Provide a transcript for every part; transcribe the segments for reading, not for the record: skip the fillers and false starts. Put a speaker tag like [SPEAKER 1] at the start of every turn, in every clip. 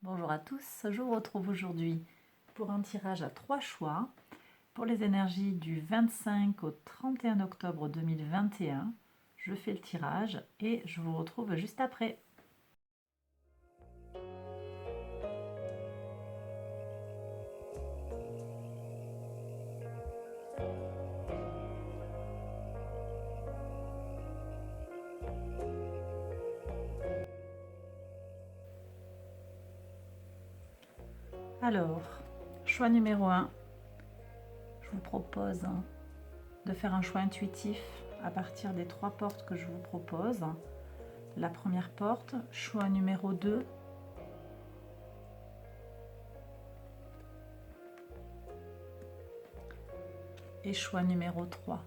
[SPEAKER 1] Bonjour à tous, je vous retrouve aujourd'hui pour un tirage à 3 choix pour les énergies du 25 au 31 octobre 2021. Je fais le tirage et je vous retrouve juste après. Alors, choix numéro 1, je vous propose de faire un choix intuitif à partir des 3 portes que je vous propose. La première porte, choix numéro 2, et choix numéro 3.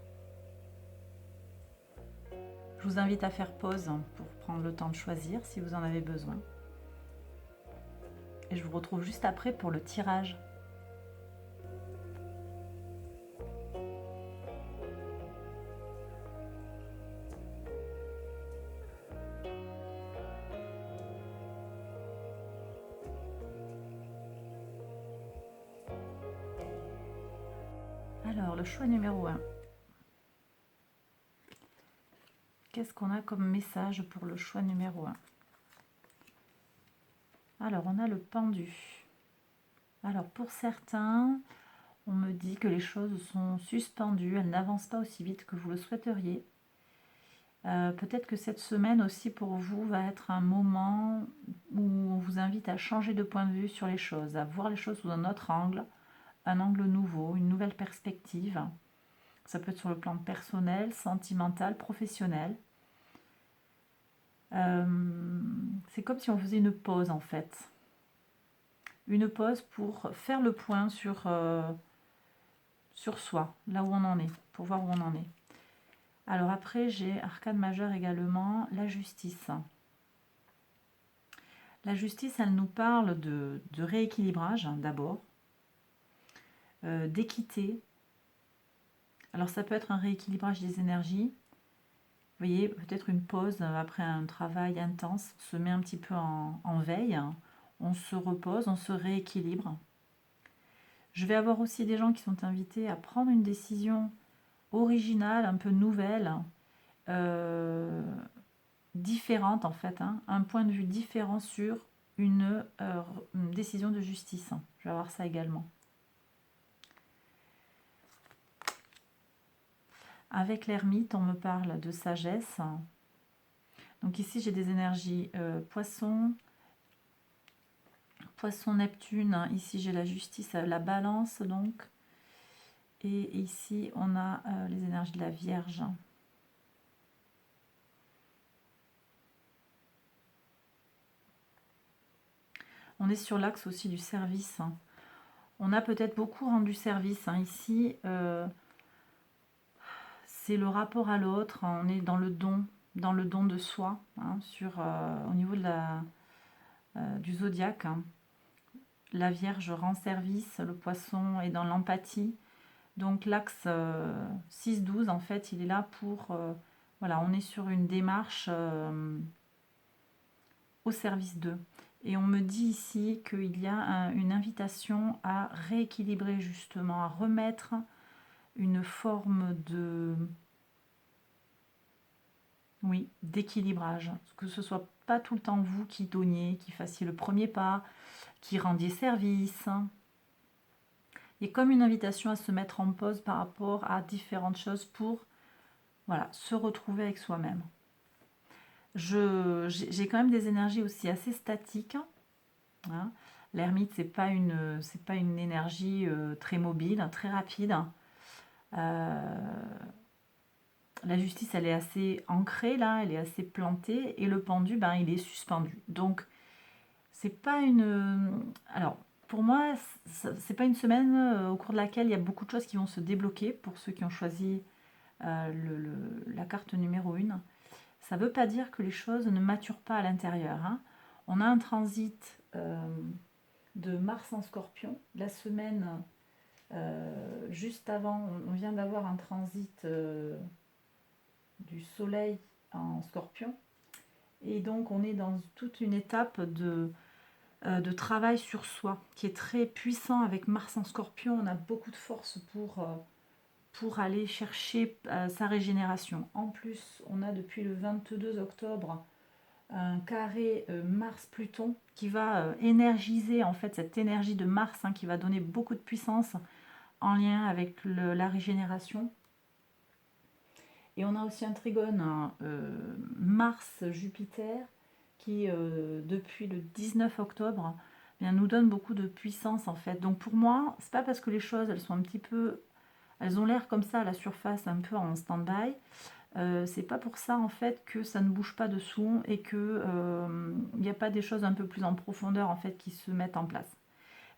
[SPEAKER 1] Je vous invite à faire pause pour prendre le temps de choisir si vous en avez besoin. Et je vous retrouve juste après pour le tirage. Alors, le choix numéro 1. Qu'est-ce qu'on a comme message pour le choix numéro 1? Alors, on a le pendu. Alors, pour certains, on me dit que les choses sont suspendues, elles n'avancent pas aussi vite que vous le souhaiteriez. Peut-être que cette semaine aussi pour vous va être un moment où on vous invite à changer de point de vue sur les choses, à voir les choses sous un autre angle, un angle nouveau, une nouvelle perspective. Ça peut être sur le plan personnel, sentimental, professionnel. C'est comme si on faisait une pause en fait. Une pause pour faire le point sur soi, là où on en est, pour voir où on en est. Alors après, j'ai arcane majeur également, la justice. La justice, elle nous parle de rééquilibrage d'abord, d'équité. Alors ça peut être un rééquilibrage des énergies. Vous voyez, peut-être une pause après un travail intense, on se met un petit peu en veille, on se repose, on se rééquilibre. Je vais avoir aussi des gens qui sont invités à prendre une décision originale, un peu nouvelle, différente en fait, hein, un point de vue différent sur une décision de justice. Je vais avoir ça également. Avec l'ermite, on me parle de sagesse. Donc ici, j'ai des énergies poisson, Neptune. Ici, j'ai la justice, la balance donc. Et ici, on a les énergies de la Vierge. On est sur l'axe aussi du service. On a peut-être beaucoup rendu service. Ici, c'est le rapport à l'autre. On est dans le don de soi, au niveau de du zodiaque. La Vierge rend service, le Poisson est dans l'empathie. Donc l'axe 6-12, en fait, il est là pour... voilà, on est sur une démarche au service d'eux. Et on me dit ici qu'il y a une invitation à rééquilibrer justement, à remettre une forme de... oui, d'équilibrage. Que ce soit pas tout le temps vous qui donniez, qui fassiez le premier pas, qui rendiez service. Il y a comme une invitation à se mettre en pause par rapport à différentes choses pour voilà, se retrouver avec soi-même. J'ai quand même des énergies aussi assez statiques. Hein. L'ermite, c'est pas une énergie très mobile, très rapide. La justice, elle est assez ancrée là, elle est assez plantée, et le pendu, ben, il est suspendu. Donc, c'est pas une... Alors, pour moi, c'est pas une semaine au cours de laquelle il y a beaucoup de choses qui vont se débloquer pour ceux qui ont choisi la carte numéro 1. Ça ne veut pas dire que les choses ne maturent pas à l'intérieur. Hein. On a un transit de Mars en Scorpion. La semaine juste avant, on vient d'avoir un transit du Soleil en Scorpion. Et donc, on est dans toute une étape de de travail sur soi, qui est très puissant avec Mars en Scorpion. On a beaucoup de force pour aller chercher sa régénération. En plus, on a depuis le 22 octobre un carré Mars-Pluton qui va énergiser en fait cette énergie de Mars hein, qui va donner beaucoup de puissance en lien avec la régénération. Et on a aussi un trigone hein, Mars-Jupiter qui, depuis le 19 octobre, bien, nous donne beaucoup de puissance en fait. Donc pour moi, c'est pas parce que les choses elles sont un petit peu, elles ont l'air comme ça à la surface, un peu en stand-by. C'est pas pour ça en fait que ça ne bouge pas dessous et que il n'y a pas des choses un peu plus en profondeur en fait qui se mettent en place.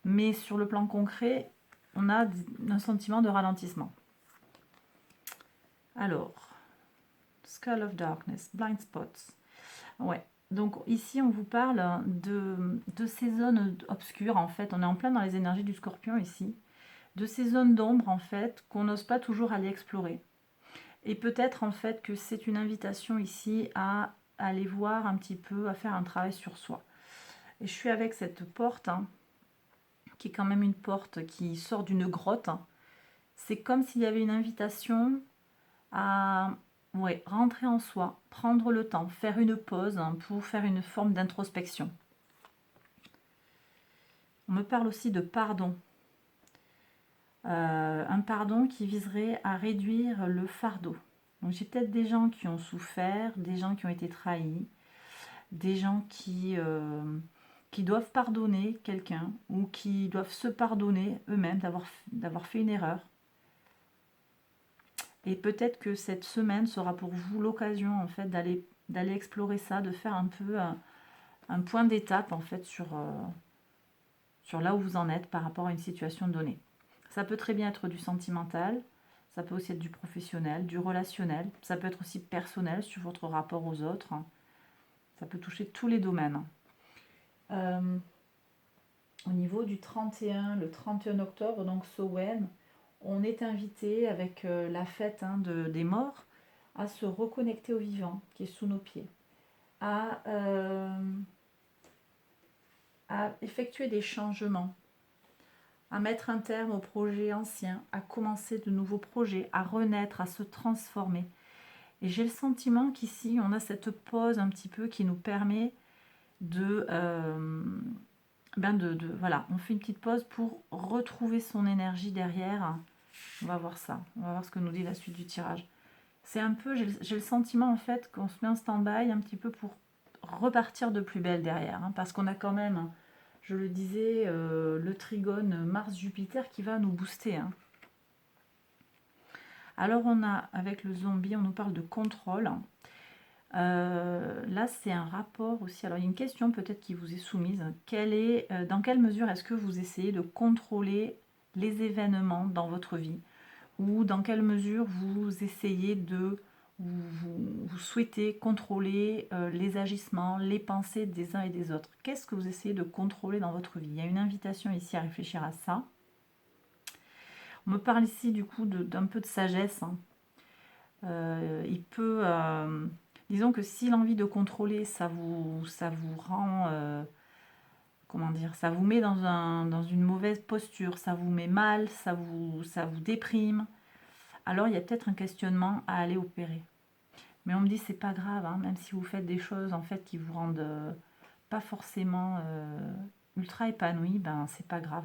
[SPEAKER 1] Mais sur le plan concret, on a un sentiment de ralentissement. Alors, Skull of Darkness, Blind Spots. Ouais. Donc ici, on vous parle de ces zones obscures, en fait. On est en plein dans les énergies du Scorpion ici. De ces zones d'ombre, en fait, qu'on n'ose pas toujours aller explorer. Et peut-être, en fait, que c'est une invitation ici à aller voir un petit peu, à faire un travail sur soi. Et je suis avec cette porte, hein, qui est quand même une porte qui sort d'une grotte. C'est comme s'il y avait une invitation à ouais, rentrer en soi, prendre le temps, faire une pause hein, pour faire une forme d'introspection. On me parle aussi de pardon. Un pardon qui viserait à réduire le fardeau. Donc j'ai peut-être des gens qui ont souffert, des gens qui ont été trahis, des gens qui doivent pardonner quelqu'un ou qui doivent se pardonner eux-mêmes d'avoir fait une erreur. Et peut-être que cette semaine sera pour vous l'occasion en fait d'aller explorer ça, de faire un peu un point d'étape en fait sur là où vous en êtes par rapport à une situation donnée. Ça peut très bien être du sentimental, ça peut aussi être du professionnel, du relationnel, ça peut être aussi personnel sur votre rapport aux autres. Ça peut toucher tous les domaines. Au niveau du 31, le 31 octobre, donc Samhain, on est invité avec la fête hein, des morts à se reconnecter au vivant qui est sous nos pieds, à effectuer des changements, à mettre un terme aux projets anciens, à commencer de nouveaux projets, à renaître, à se transformer. Et j'ai le sentiment qu'ici, on a cette pause un petit peu qui nous permet voilà, on fait une petite pause pour retrouver son énergie derrière. On va voir ça, on va voir ce que nous dit la suite du tirage. C'est un peu, j'ai le sentiment en fait qu'on se met en stand-by un petit peu pour repartir de plus belle derrière, hein, parce qu'on a quand même, je le disais, le trigone Mars-Jupiter qui va nous booster. Hein. Alors on a, avec le zombie, on nous parle de contrôle. Là, c'est un rapport aussi. Alors, il y a une question peut-être qui vous est soumise. Dans quelle mesure est-ce que vous essayez de contrôler les événements dans votre vie? Ou dans quelle mesure vous essayez vous souhaitez contrôler les agissements, les pensées des uns et des autres? Qu'est-ce que vous essayez de contrôler dans votre vie? Il y a une invitation ici à réfléchir à ça. On me parle ici du coup d'un peu de sagesse. Hein. Disons que si l'envie de contrôler, ça vous rend, comment dire, ça vous met dans une mauvaise posture, ça vous met mal, ça vous déprime, alors il y a peut-être un questionnement à aller opérer. Mais on me dit c'est pas grave, hein, même si vous faites des choses en fait qui vous rendent pas forcément ultra épanoui, ben c'est pas grave.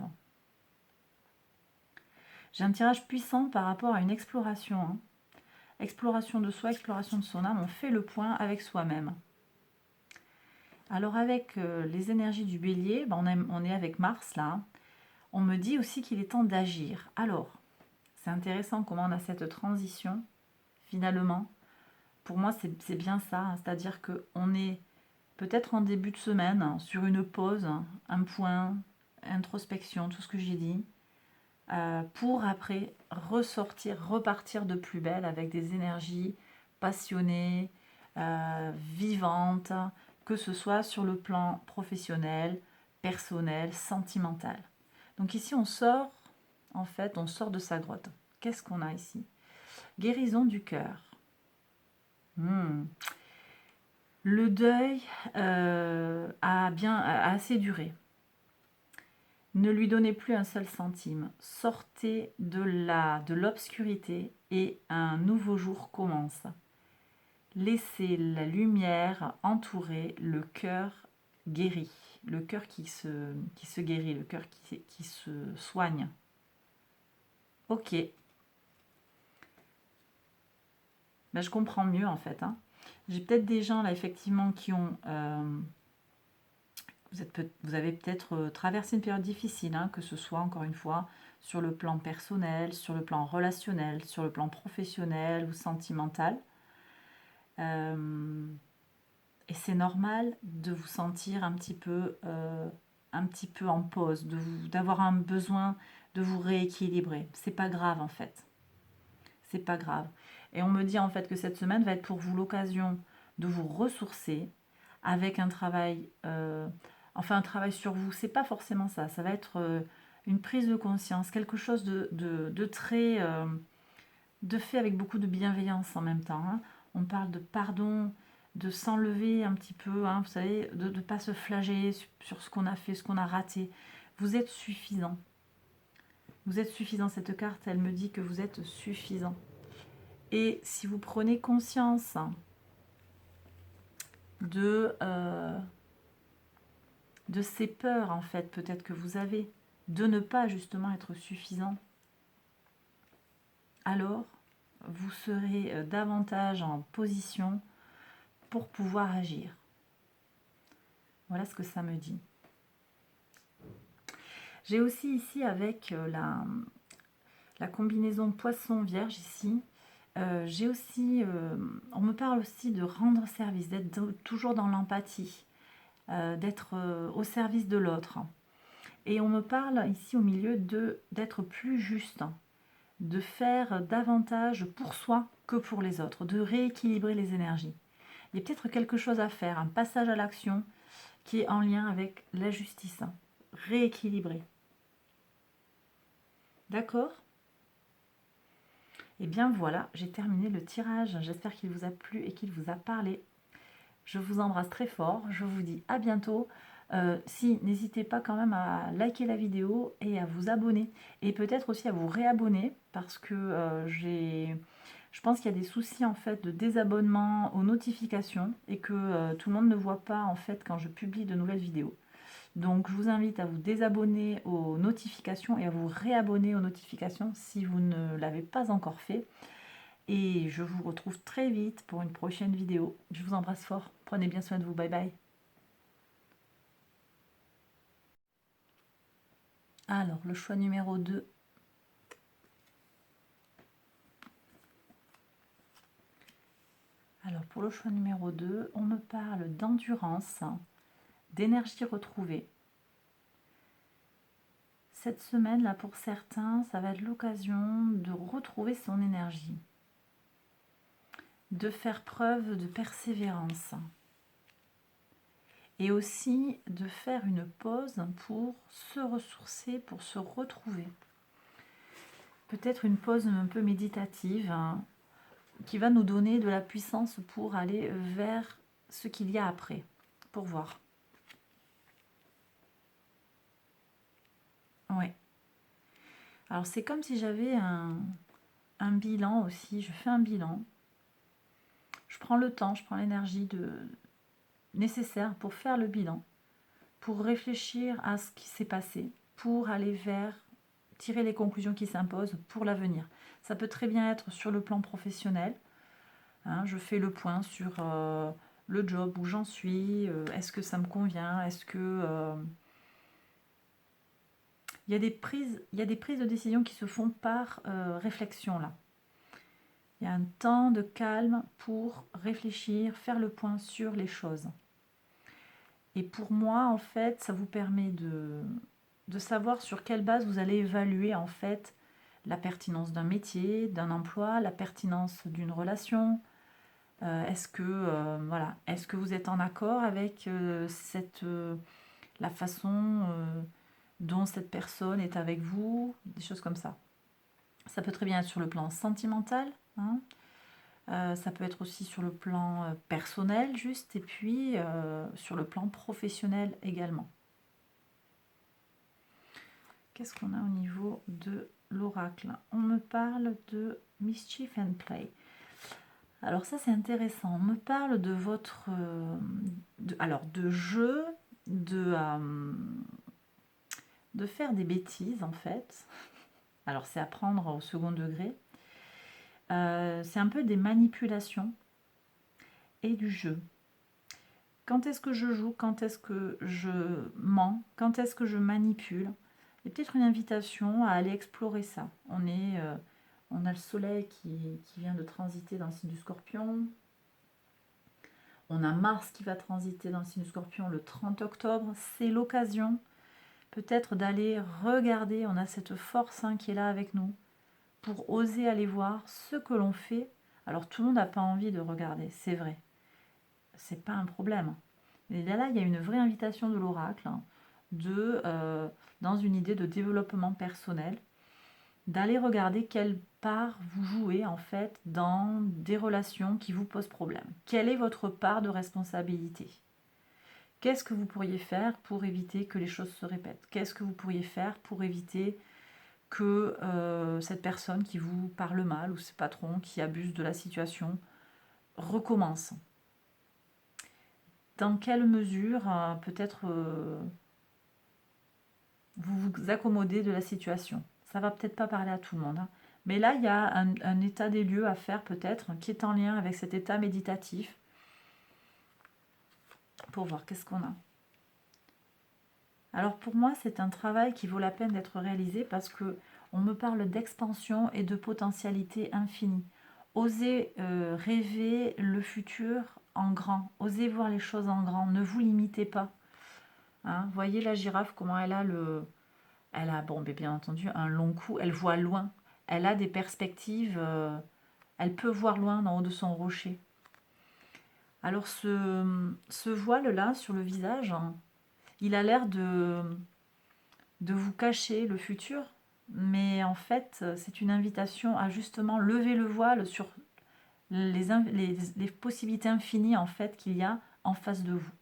[SPEAKER 1] J'ai un tirage puissant par rapport à une exploration. Hein. Exploration de soi, exploration de son âme, on fait le point avec soi-même. Alors avec les énergies du bélier, ben on est avec Mars là, on me dit aussi qu'il est temps d'agir. Alors, c'est intéressant comment on a cette transition, finalement. Pour moi, c'est bien ça, hein, c'est-à-dire qu'on est peut-être en début de semaine, hein, sur une pause, un point, introspection, tout ce que j'ai dit, pour après ressortir, repartir de plus belle avec des énergies passionnées, vivantes, que ce soit sur le plan professionnel, personnel, sentimental. Donc ici, on sort de sa grotte. Qu'est-ce qu'on a ici? Guérison du cœur. Le deuil a assez duré. Ne lui donnez plus un seul centime. Sortez de l'obscurité et un nouveau jour commence. Laissez la lumière entourer le cœur guéri, le cœur qui se guérit, le cœur qui se soigne. Ok, ben, je comprends mieux en fait. Hein. J'ai peut-être des gens là effectivement qui ont... vous avez peut-être traversé une période difficile, hein, que ce soit encore une fois sur le plan personnel, sur le plan relationnel, sur le plan professionnel ou sentimental. Et c'est normal de vous sentir un petit peu en pause, d'avoir un besoin de vous rééquilibrer. C'est pas grave en fait. C'est pas grave. Et on me dit en fait que cette semaine va être pour vous l'occasion de vous ressourcer avec un travail, enfin un travail sur vous. C'est pas forcément ça. Ça va être une prise de conscience, quelque chose de très, de fait avec beaucoup de bienveillance en même temps. Hein. On parle de pardon, de s'enlever un petit peu, hein, vous savez, de ne pas se flageller sur ce qu'on a fait, ce qu'on a raté. Vous êtes suffisant. Vous êtes suffisant. Cette carte, elle me dit que vous êtes suffisant. Et si vous prenez conscience de ces peurs, en fait, peut-être que vous avez, de ne pas justement être suffisant, alors vous serez davantage en position pour pouvoir agir. Voilà ce que ça me dit. J'ai aussi ici avec la combinaison poisson-vierge ici, j'ai aussi, on me parle aussi de rendre service, d'être toujours dans l'empathie, d'être au service de l'autre. Et on me parle ici au milieu d'être plus juste, de faire davantage pour soi que pour les autres, de rééquilibrer les énergies. Il y a peut-être quelque chose à faire, un passage à l'action qui est en lien avec la justice, rééquilibrer. D'accord ? Et bien voilà, j'ai terminé le tirage. J'espère qu'il vous a plu et qu'il vous a parlé. Je vous embrasse très fort. Je vous dis à bientôt. Si, n'hésitez pas quand même à liker la vidéo et à vous abonner. Et peut-être aussi à vous réabonner parce que je pense qu'il y a des soucis en fait de désabonnement aux notifications et que tout le monde ne voit pas en fait quand je publie de nouvelles vidéos. Donc je vous invite à vous désabonner aux notifications et à vous réabonner aux notifications si vous ne l'avez pas encore fait. Et je vous retrouve très vite pour une prochaine vidéo. Je vous embrasse fort. Prenez bien soin de vous. Bye bye. Alors, le choix numéro 2. Alors, pour le choix numéro 2, on me parle d'endurance, d'énergie retrouvée. Cette semaine, là, pour certains, ça va être l'occasion de retrouver son énergie, de faire preuve de persévérance et aussi de faire une pause pour se ressourcer, pour se retrouver. Peut-être une pause un peu méditative, hein, qui va nous donner de la puissance pour aller vers ce qu'il y a après, pour voir. Ouais. Alors c'est comme si j'avais un bilan aussi, je fais un bilan. Je prends le temps, je prends l'énergie nécessaire pour faire le bilan, pour réfléchir à ce qui s'est passé, pour aller vers, tirer les conclusions qui s'imposent pour l'avenir. Ça peut très bien être sur le plan professionnel. Hein, je fais le point sur le job où j'en suis, est-ce que ça me convient, est-ce que... il y a des prises de décision qui se font par réflexion là. Il y a un temps de calme pour réfléchir, faire le point sur les choses. Et pour moi, en fait, ça vous permet de savoir sur quelle base vous allez évaluer en fait la pertinence d'un métier, d'un emploi, la pertinence d'une relation. Est-ce que vous êtes en accord avec la façon dont cette personne est avec vous, des choses comme ça. Ça peut très bien être sur le plan sentimental, hein. Ça peut être aussi sur le plan personnel juste, et puis sur le plan professionnel également. Qu'est-ce qu'on a au niveau de l'oracle? On me parle de Mischief and Play. Alors ça c'est intéressant. On me parle de votre... de jeu, de faire des bêtises en fait. Alors c'est à prendre au second degré. C'est un peu des manipulations et du jeu. Quand est-ce que je joue? Quand est-ce que je mens? Quand est-ce que je manipule? Il y a peut-être une invitation à aller explorer ça. On a le soleil qui vient de transiter dans le signe du Scorpion. On a Mars qui va transiter dans le signe du Scorpion le 30 octobre. C'est l'occasion peut-être d'aller regarder. On a cette force qui est là avec nous pour oser aller voir ce que l'on fait. Alors tout le monde n'a pas envie de regarder, c'est vrai. C'est pas un problème. Et là, il y a une vraie invitation de l'oracle dans une idée de développement personnel, d'aller regarder quelle part vous jouez en fait dans des relations qui vous posent problème. Quelle est votre part de responsabilité? Qu'est-ce que vous pourriez faire pour éviter que les choses se répètent? Qu'est-ce que vous pourriez faire pour éviter que cette personne qui vous parle mal ou ce patron qui abuse de la situation recommence? Dans quelle mesure peut-être vous vous accommodez de la situation? Ça va peut-être pas parler à tout le monde, hein. Mais là, il y a un état des lieux à faire peut-être qui est en lien avec cet état méditatif pour voir qu'est-ce qu'on a. Alors pour moi, c'est un travail qui vaut la peine d'être réalisé parce que on me parle d'expansion et de potentialité infinie. Osez rêver le futur en grand. Osez voir les choses en grand. Ne vous limitez pas. Hein, voyez la girafe, comment elle a Elle a, bon, bien entendu, un long cou. Elle voit loin. Elle a des perspectives. Elle peut voir loin en haut de son rocher. Alors ce voile-là sur le visage, il a l'air de vous cacher le futur, mais en fait, c'est une invitation à justement lever le voile sur les possibilités infinies en fait qu'il y a en face de vous.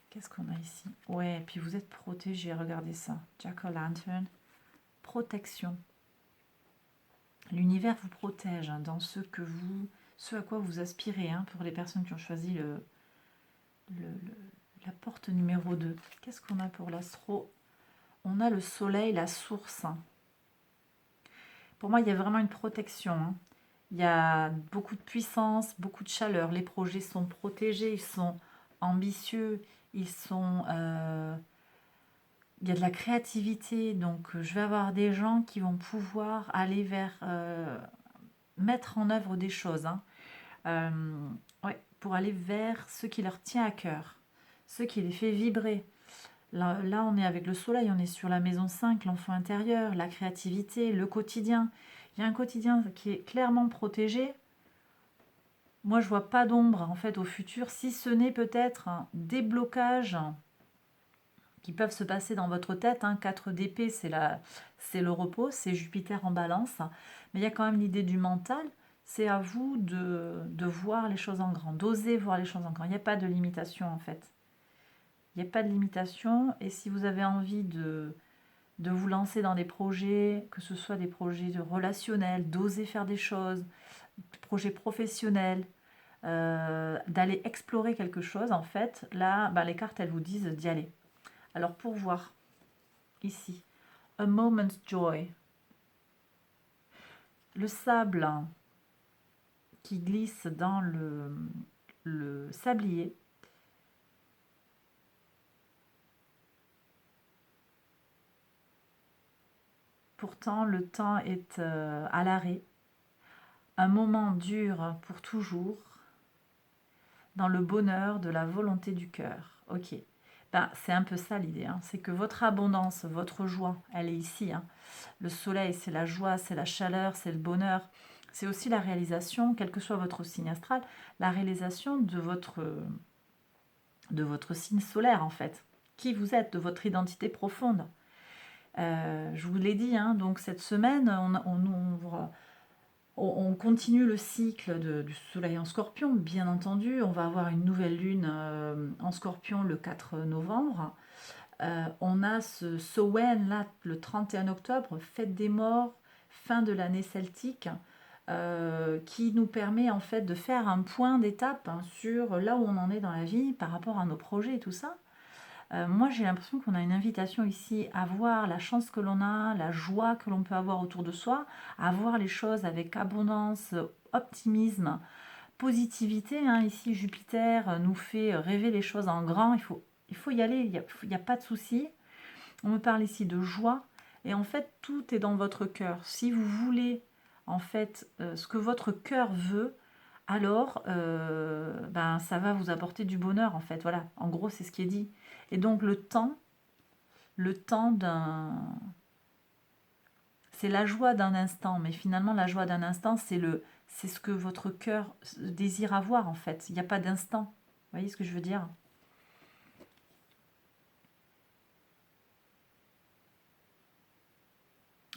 [SPEAKER 1] Qu'est-ce qu'on a ici? Ouais, et puis vous êtes protégé, regardez ça. Jack-o'-lantern, protection. L'univers vous protège dans ce à quoi vous aspirez, pour les personnes qui ont choisi la porte numéro 2. Qu'est-ce qu'on a pour l'astro? On a le soleil, la source. Pour moi, il y a vraiment une protection. Il y a beaucoup de puissance, beaucoup de chaleur. Les projets sont protégés, ils sont ambitieux, il y a de la créativité. Donc, je vais avoir des gens qui vont pouvoir aller vers mettre en œuvre des choses. Pour aller vers ce qui leur tient à cœur, ce qui les fait vibrer. Là, on est avec le soleil, on est sur la maison 5, l'enfant intérieur, la créativité, le quotidien. Il y a un quotidien qui est clairement protégé. Moi, je vois pas d'ombre en fait au futur, si ce n'est peut-être des blocages qui peuvent se passer dans votre tête. 4 d'épée, c'est le repos, c'est Jupiter en balance. Mais il y a quand même l'idée du mental. C'est à vous de voir les choses en grand, d'oser voir les choses en grand. Il n'y a pas de limitation en fait. Il n'y a pas de limitation. Et si vous avez envie de vous lancer dans des projets, que ce soit des projets relationnels, d'oser faire des choses, des projets professionnels, d'aller explorer quelque chose, en fait, là, les cartes, elles vous disent d'y aller. Alors, pour voir, ici, a moment's joy. Le sable qui glisse dans le sablier. Pourtant, le temps est à l'arrêt. Un moment dure pour toujours, dans le bonheur de la volonté du cœur. Ok. C'est un peu ça l'idée. C'est que votre abondance, votre joie, elle est ici. Le soleil, c'est la joie, c'est la chaleur, c'est le bonheur. C'est aussi la réalisation, quel que soit votre signe astral, la réalisation de votre signe solaire, en fait. Qui vous êtes, de votre identité profonde. Je vous l'ai dit, donc cette semaine, on continue le cycle du soleil en scorpion, bien entendu. On va avoir une nouvelle lune en scorpion le 4 novembre. On a ce Samhain, là, le 31 octobre, fête des morts, fin de l'année celtique, qui nous permet en fait de faire un point d'étape hein, sur là où on en est dans la vie par rapport à nos projets et tout ça. Moi, j'ai l'impression qu'on a une invitation ici à voir la chance que l'on a, la joie que l'on peut avoir autour de soi, à voir les choses avec abondance, optimisme, positivité. Hein. Ici, Jupiter nous fait rêver les choses en grand. Il faut y aller, il n'y a pas de souci. On me parle ici de joie. Et en fait, tout est dans votre cœur. Si vous voulez, en fait, ce que votre cœur veut, alors ben, ça va vous apporter du bonheur, en fait. Voilà, en gros, c'est ce qui est dit. Et donc, le temps d'un... C'est la joie d'un instant, mais finalement, la joie d'un instant, c'est ce que votre cœur désire avoir, en fait. Il n'y a pas d'instant. Vous voyez ce que je veux dire?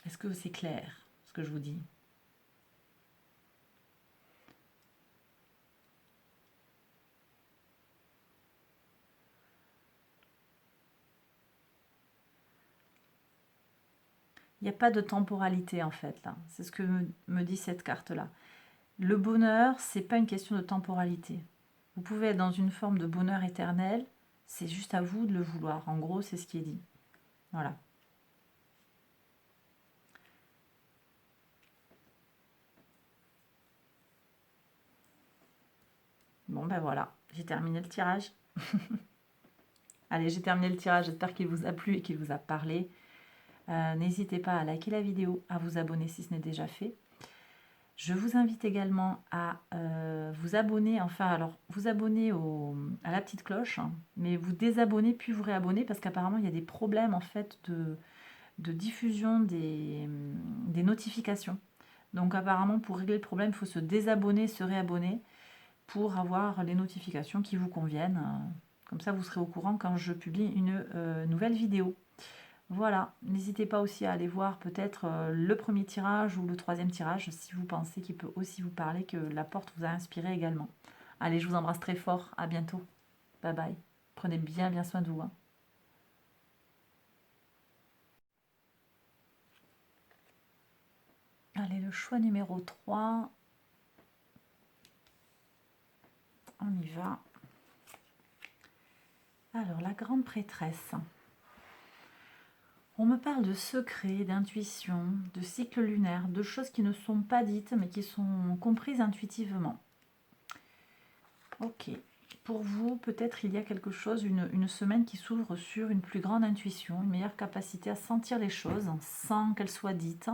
[SPEAKER 1] Est-ce que c'est clair, ce que je vous dis? Il n'y a pas de temporalité, en fait, là. C'est ce que me dit cette carte-là. Le bonheur, c'est pas une question de temporalité. Vous pouvez être dans une forme de bonheur éternel, c'est juste à vous de le vouloir. En gros, c'est ce qui est dit. Voilà. Bon, ben voilà, j'ai terminé le tirage. Allez, j'ai terminé le tirage. J'espère qu'il vous a plu et qu'il vous a parlé. N'hésitez pas à liker la vidéo, à vous abonner si ce n'est déjà fait. Je vous invite également à vous abonner, enfin alors vous abonner à la petite cloche, hein, mais vous désabonner puis vous réabonner parce qu'apparemment il y a des problèmes en fait de diffusion des notifications. Donc apparemment pour régler le problème, il faut se désabonner, se réabonner pour avoir les notifications qui vous conviennent. Comme ça vous serez au courant quand je publie une nouvelle vidéo. Voilà, n'hésitez pas aussi à aller voir peut-être le premier tirage ou le troisième tirage si vous pensez qu'il peut aussi vous parler, que la porte vous a inspiré également. Allez, je vous embrasse très fort, à bientôt. Bye bye. Prenez bien soin de vous. Hein. Allez, le choix numéro 3. On y va. Alors, la grande prêtresse. On me parle de secrets, d'intuition, de cycles lunaires, de choses qui ne sont pas dites mais qui sont comprises intuitivement. Ok. Pour vous, peut-être il y a quelque chose, une semaine qui s'ouvre sur une plus grande intuition, une meilleure capacité à sentir les choses sans qu'elles soient dites.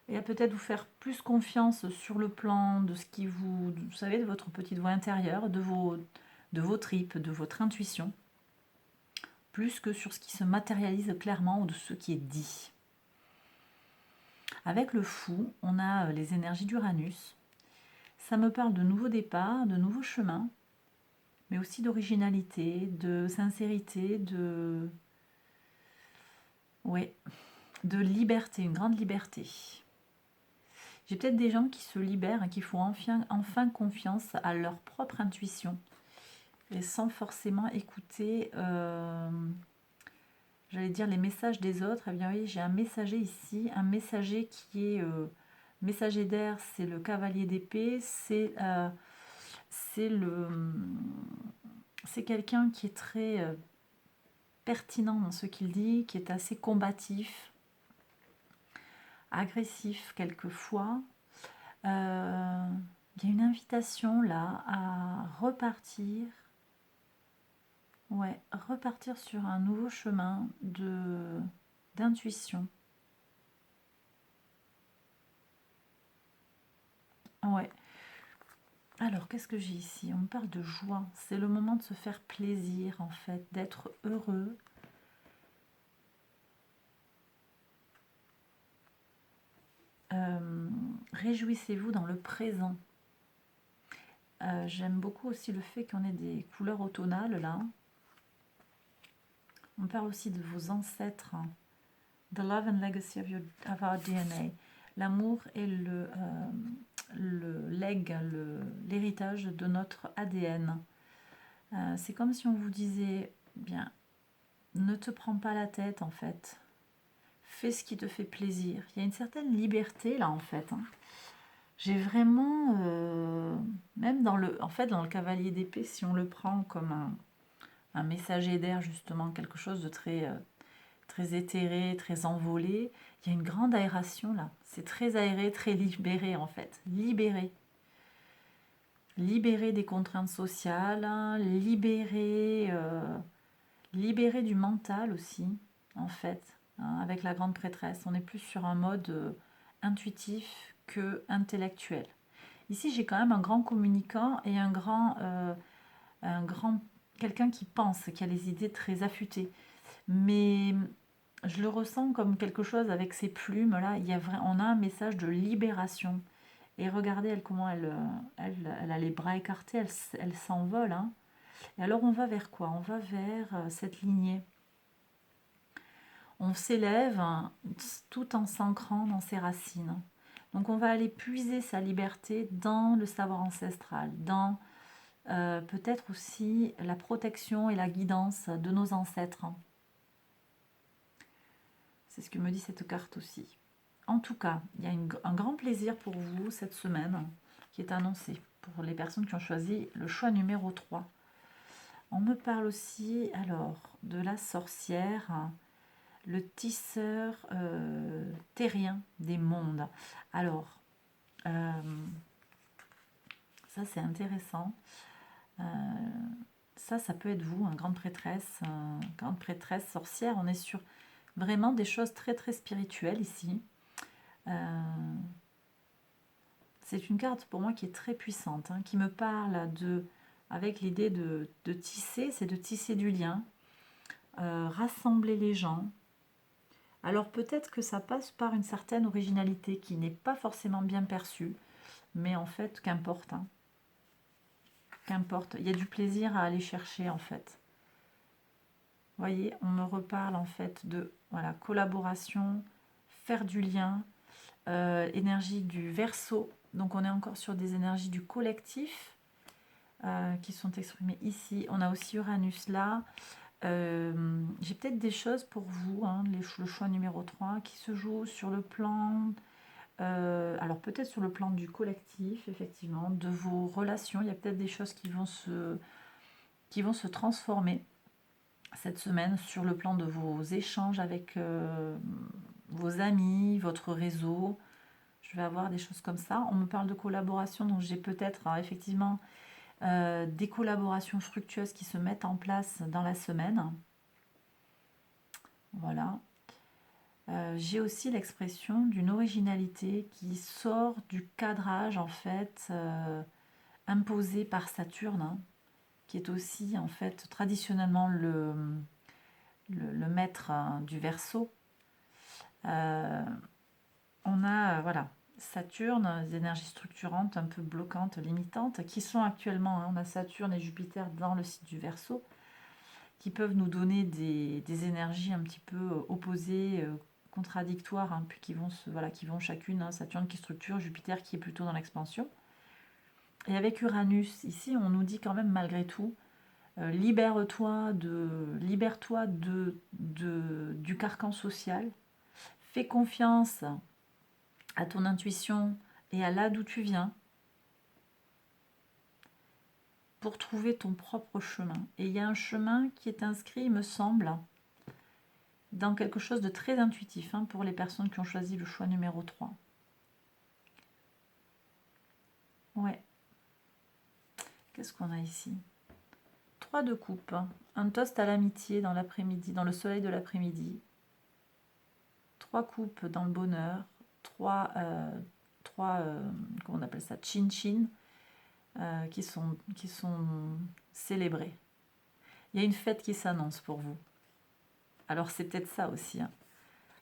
[SPEAKER 1] Et à peut-être vous faire plus confiance sur le plan de ce qui vous savez, de votre petite voix intérieure, de vos tripes, de votre intuition, plus que sur ce qui se matérialise clairement ou de ce qui est dit. Avec le fou, on a les énergies d'Uranus. Ça me parle de nouveaux départs, de nouveaux chemins, mais aussi d'originalité, de sincérité, ouais, de liberté, une grande liberté. J'ai peut-être des gens qui se libèrent et qui font enfin confiance à leur propre intuition et sans forcément écouter, j'allais dire, les messages des autres. Eh bien oui, j'ai un messager ici, un messager qui est messager d'air, c'est le cavalier d'épée, c'est quelqu'un qui est très pertinent dans ce qu'il dit, qui est assez combatif, agressif quelquefois. Il y a une invitation là à repartir, ouais, repartir sur un nouveau chemin d'intuition. Ouais. Alors, qu'est-ce que j'ai ici? On me parle de joie. C'est le moment de se faire plaisir, en fait, d'être heureux. Réjouissez-vous dans le présent. J'aime beaucoup aussi le fait qu'on ait des couleurs automnales, là. On parle aussi de vos ancêtres. The love and legacy of our DNA. L'amour et le leg, l'héritage de notre ADN. C'est comme si on vous disait, bien, ne te prends pas la tête en fait. Fais ce qui te fait plaisir. Il y a une certaine liberté là en fait, hein. J'ai vraiment, même en fait, dans le cavalier d'épée, si on le prend comme un messager d'air, justement, quelque chose de très, très éthéré, très envolé, il y a une grande aération là. C'est très aéré, très libéré en fait. Libéré. Libéré des contraintes sociales, hein, libéré du mental aussi, en fait, hein, avec la grande prêtresse. On est plus sur un mode intuitif que intellectuel. Ici, j'ai quand même un grand communicant et un grand quelqu'un qui pense, qui a les idées très affûtées. Mais je le ressens comme quelque chose avec ses plumes. Là, on a un message de libération. Et regardez comment elle a les bras écartés, elle s'envole, hein. Et alors, on va vers quoi? On va vers cette lignée. On s'élève, hein, tout en s'ancrant dans ses racines. Donc, on va aller puiser sa liberté dans le savoir ancestral, dans peut-être aussi la protection et la guidance de nos ancêtres. C'est ce que me dit cette carte aussi. En tout cas, il y a un grand plaisir pour vous cette semaine qui est annoncé pour les personnes qui ont choisi le choix numéro 3. On me parle aussi alors de la sorcière, le tisseur terrien des mondes. Alors, ça c'est intéressant. Ça peut être vous, grande prêtresse sorcière. On est sur vraiment des choses très très spirituelles ici. C'est une carte pour moi qui est très puissante, hein, qui me parle avec l'idée de tisser, c'est de tisser du lien, rassembler les gens. Alors peut-être que ça passe par une certaine originalité qui n'est pas forcément bien perçue, mais en fait, qu'importe, hein. Qu'importe, il y a du plaisir à aller chercher en fait. Vous voyez, on me reparle en fait de voilà, collaboration, faire du lien, énergie du Verseau. Donc on est encore sur des énergies du collectif qui sont exprimées ici. On a aussi Uranus là. J'ai peut-être des choses pour vous, hein, le choix numéro 3, qui se joue sur le plan, alors peut-être sur le plan du collectif, effectivement, de vos relations. Il y a peut-être des choses qui vont se transformer cette semaine sur le plan de vos échanges avec vos amis, votre réseau. Je vais avoir des choses comme ça. On me parle de collaboration, donc j'ai peut-être effectivement des collaborations fructueuses qui se mettent en place dans la semaine. Voilà. J'ai aussi l'expression d'une originalité qui sort du cadrage en fait imposé par Saturne, hein, qui est aussi en fait traditionnellement le maître du Verseau. On a voilà, Saturne, des énergies structurantes un peu bloquantes, limitantes, qui sont actuellement, hein, on a Saturne et Jupiter dans le site du Verseau, qui peuvent nous donner des énergies un petit peu opposées, contradictoires, hein, puis qui vont chacune, hein, Saturne qui structure, Jupiter qui est plutôt dans l'expansion. Et avec Uranus, ici, on nous dit quand même malgré tout, libère-toi du carcan social, fais confiance à ton intuition et à là d'où tu viens pour trouver ton propre chemin. Et il y a un chemin qui est inscrit, il me semble, dans quelque chose de très intuitif, hein, pour les personnes qui ont choisi le choix numéro 3. Ouais. Qu'est-ce qu'on a ici? 3 de coupe, un toast à l'amitié dans l'après-midi, dans le soleil de l'après-midi. 3 coupes dans le bonheur. 3, comment on appelle ça, chin-chin, qui sont célébrés. Il y a une fête qui s'annonce pour vous. Alors c'est peut-être ça aussi, hein.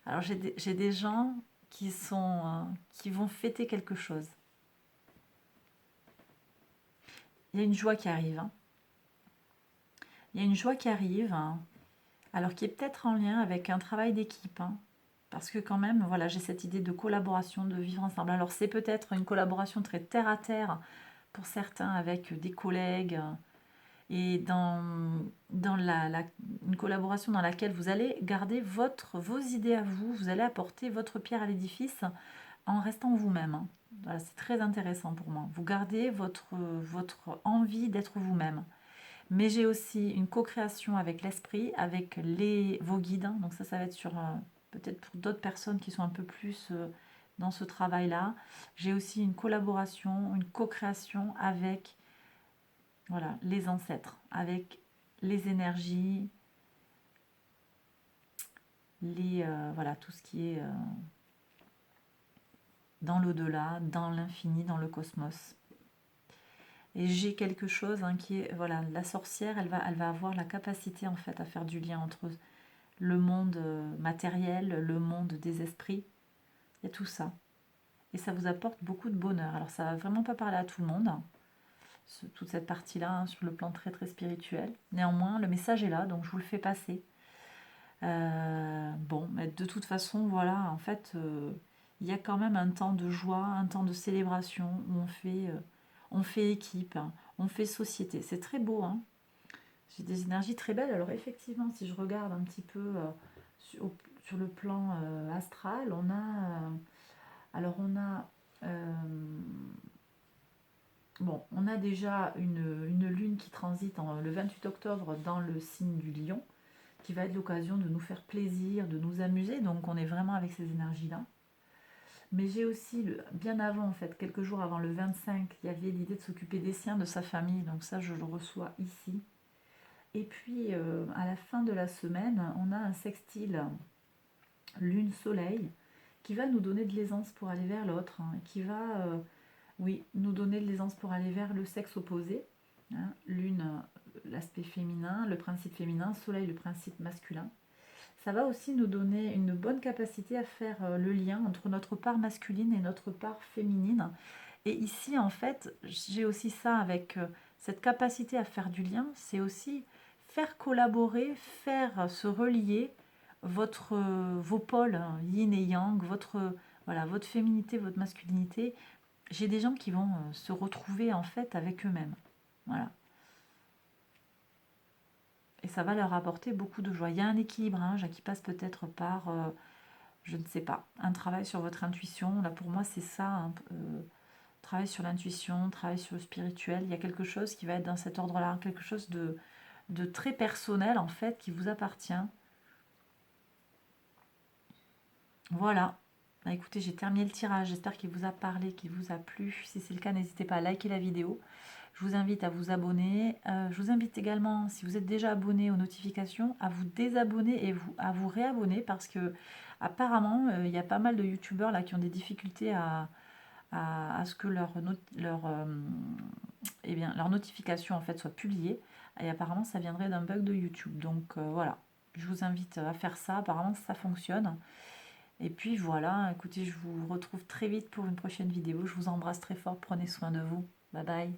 [SPEAKER 1] Alors j'ai des gens qui vont fêter quelque chose. Il y a une joie qui arrive, hein. Il y a une joie qui arrive, hein, alors qui est peut-être en lien avec un travail d'équipe, hein, parce que quand même, voilà, j'ai cette idée de collaboration, de vivre ensemble. Alors c'est peut-être une collaboration très terre à terre pour certains avec des collègues, et dans une collaboration dans laquelle vous allez garder vos idées à vous, vous allez apporter votre pierre à l'édifice en restant vous-même, hein. Voilà, c'est très intéressant pour moi. Vous gardez votre envie d'être vous-même. Mais j'ai aussi une co-création avec l'esprit, avec vos guides, hein. Donc ça va être sur peut-être pour d'autres personnes qui sont un peu plus dans ce travail-là. J'ai aussi une collaboration, une co-création avec voilà, les ancêtres, avec les énergies, voilà, tout ce qui est dans l'au-delà, dans l'infini, dans le cosmos. Et j'ai quelque chose hein, qui est, voilà, la sorcière, elle va avoir la capacité en fait à faire du lien entre le monde matériel, le monde des esprits, il y a tout ça. Et ça vous apporte beaucoup de bonheur. Alors ça va vraiment pas parler à tout le monde, hein, toute cette partie-là, hein, sur le plan très très spirituel. Néanmoins, le message est là, donc je vous le fais passer. Bon, mais de toute façon, voilà, en fait, il y a quand même un temps de joie, un temps de célébration où on fait équipe, hein, on fait société. C'est très beau, hein. J'ai des énergies très belles. Alors effectivement, si je regarde un petit peu sur le plan astral, on a, euh, bon, on a déjà une lune qui transite le 28 octobre dans le signe du Lion, qui va être l'occasion de nous faire plaisir, de nous amuser. Donc on est vraiment avec ces énergies-là. Mais j'ai aussi, bien avant, en fait, quelques jours avant le 25, il y avait l'idée de s'occuper des siens, de sa famille. Donc ça, je le reçois ici. Et puis, à la fin de la semaine, on a un sextile Lune-Soleil qui va nous donner de l'aisance pour aller vers l'autre, hein, qui va, oui, nous donner de l'aisance pour aller vers le sexe opposé. Hein. Lune, l'aspect féminin, le principe féminin, Soleil, le principe masculin. Ça va aussi nous donner une bonne capacité à faire le lien entre notre part masculine et notre part féminine. Et ici, en fait, j'ai aussi ça avec cette capacité à faire du lien, c'est aussi faire collaborer, faire se relier vos pôles, hein, yin et yang, voilà, votre féminité, votre masculinité. J'ai des gens qui vont se retrouver en fait avec eux-mêmes. Voilà. Et ça va leur apporter beaucoup de joie. Il y a un équilibre hein, qui passe peut-être par, je ne sais pas, un travail sur votre intuition. Là, pour moi, c'est ça. Hein, travail sur l'intuition, travail sur le spirituel. Il y a quelque chose qui va être dans cet ordre-là, quelque chose de très personnel, en fait, qui vous appartient. Voilà. Bah, écoutez, j'ai terminé le tirage. J'espère qu'il vous a parlé, qu'il vous a plu. Si c'est le cas, n'hésitez pas à liker la vidéo. Je vous invite à vous abonner. Je vous invite également, si vous êtes déjà abonné aux notifications, à vous désabonner et à vous réabonner parce que apparemment, il y a pas mal de youtubeurs là qui ont des difficultés à ce que leur notification en fait soit publiée. Et apparemment, ça viendrait d'un bug de YouTube. Donc voilà, je vous invite à faire ça. Apparemment, ça fonctionne. Et puis voilà, écoutez, je vous retrouve très vite pour une prochaine vidéo. Je vous embrasse très fort. Prenez soin de vous. Bye bye.